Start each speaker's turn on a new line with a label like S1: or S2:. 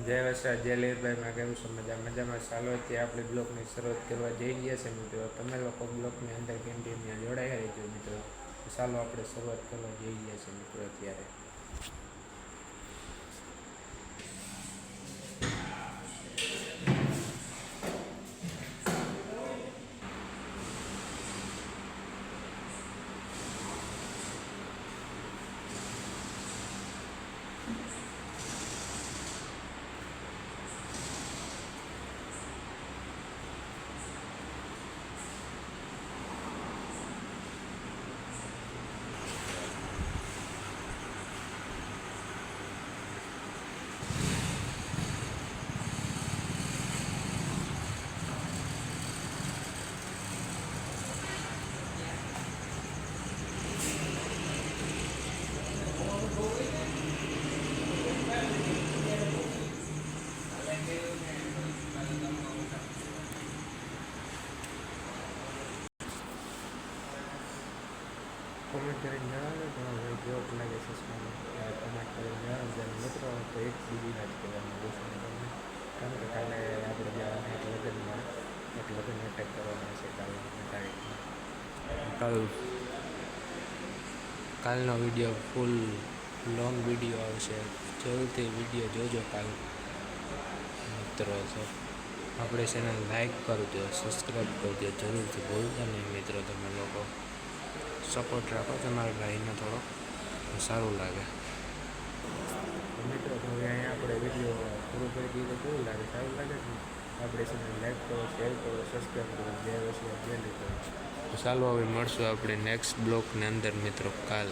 S1: જય વસરા જય લીરભાઈમાં કેમ છો મજામાં ચાલો અત્યારે આપણે બ્લોગની શરૂઆત કરવા જઈ રહ્યા છે મિત્રો. તમે લોકો બ્લોગની અંદર કેન્ટીનમાં જોડાયા રહેજો મિત્રો. ચાલો આપણે શરૂઆત કરવા જઈ રહ્યા છીએ મિત્રો અત્યારે. કોમેન્ટ કરીને જણાવો તમારો કેવો લાગે છે કોમેન્ટ કરીને જણાવજો મિત્રો. તો એક બીજી જ કહેવાનું જોશે તમને, કારણ કે કાલે આપણે જવાના એક લગ્નમાં એક લગ્ન એટેક કરવાના છે કાલની તારીખમાં. કાલનો વિડીયો ફૂલ લોંગ વિડીયો આવશે, જરૂરથી વિડીયો જોજો કાલ મિત્રો. તો આપણે ચેનલ લાઈક કરજો, સબસ્ક્રાઈબ કરજો જરૂરથી ભૂલતા નહીં મિત્રો. તમે લોકો સપોર્ટ રાખો તમારા ભાઈને, થોડો સારું લાગે મિત્રો. તો હવે અહીંયા આપણે વિડીયો પૂરો કરી દઈએ તો કેવું લાગે? સારું લાગે છે. આપણે ચેનલ લાઈક કરો, શેર કરો, સબસ્ક્રાઈબ કરો. જય વસી જય લીધો. ચાલો હવે મળશું આપણે નેક્સ્ટ બ્લોગની અંદર મિત્રો કાલ.